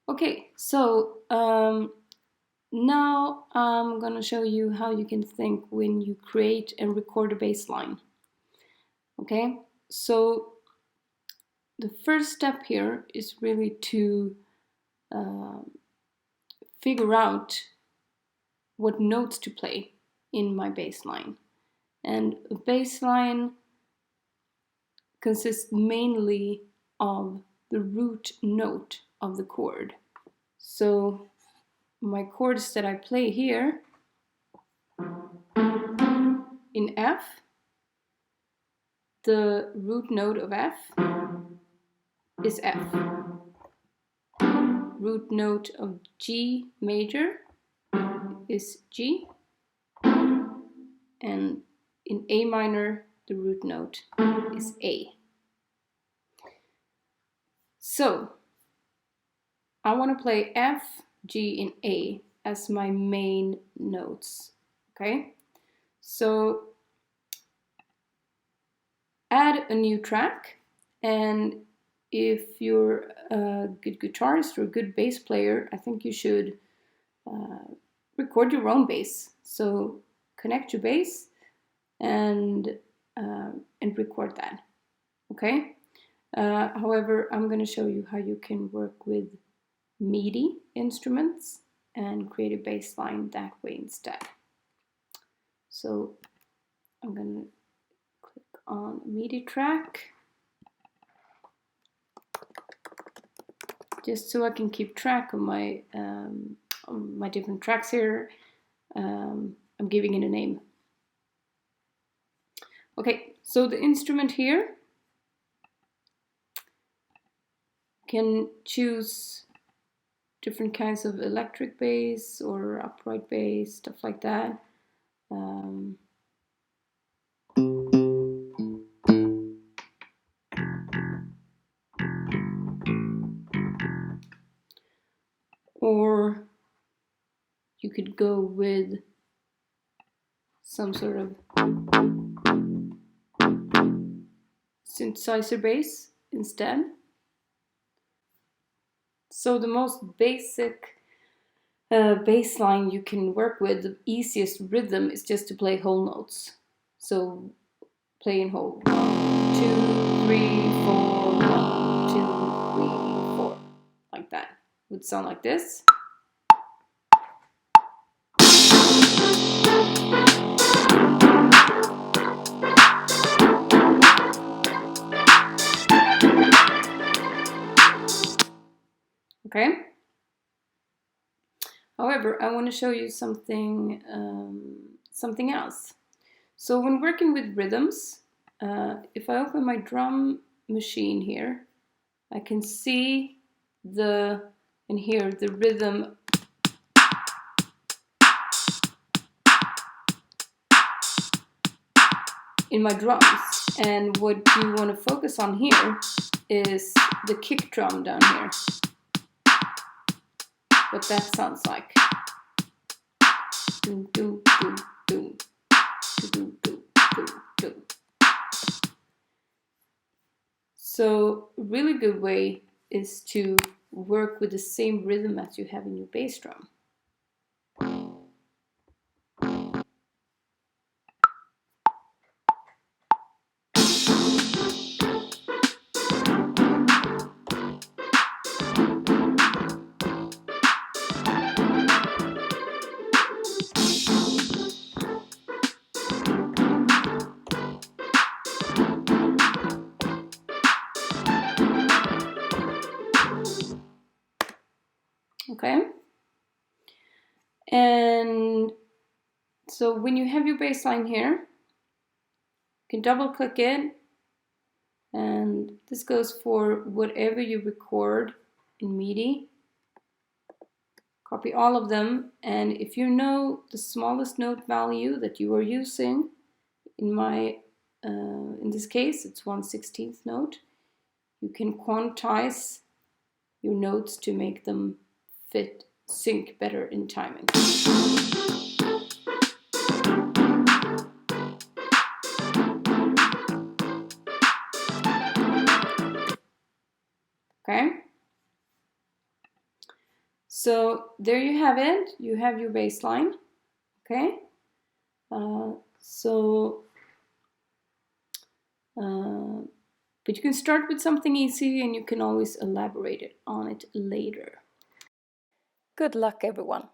Okay, so now I'm gonna show you how you can think when you create and record a bass line. Okay, so the first step here is really to figure out what notes to play in my bass line. And a bass line consists mainly of the root note of the chord. So my chords that I play here in F, the root note of F is F. Root note of G major is G. And in A minor, the root note is A. So I want to play F, G, and A as my main notes. Okay? So add a new track, and if you're a good guitarist or a good bass player, I think you should record your own bass. So connect your bass and record that. Okay? However, I'm going to show you how you can work with MIDI instruments and create a bass line that way instead. So I'm going to click on MIDI track, just so I can keep track of my different tracks here. I'm giving it a name. Okay, so the instrument here can choose different kinds of electric bass or upright bass, stuff like that. Or you could go with some sort of synthesizer bass instead. So the most basic bass line you can work with, the easiest rhythm is just to play whole notes. So play in whole 1, 2, 3, 4, 1, 2, 3, 4, like that. Would sound like this. Okay. However, I want to show you something else. So when working with rhythms, if I open my drum machine here, I can see and hear the rhythm in my drums. And what you want to focus on here is the kick drum down here. What that sounds like. Doom, doom, doom, doom. Doom, doom, doom, doom. So a really good way is to work with the same rhythm as you have in your bass drum. Okay? And so when you have your bass line here, you can double click it, and this goes for whatever you record in MIDI. Copy all of them, and if you know the smallest note value that you are using, in this case it's 1/16th note, you can quantize your notes to make them sync better in timing. Okay? So there you have it. You have your bass line. Okay. But you can start with something easy and you can always elaborate on it later. Good luck, everyone.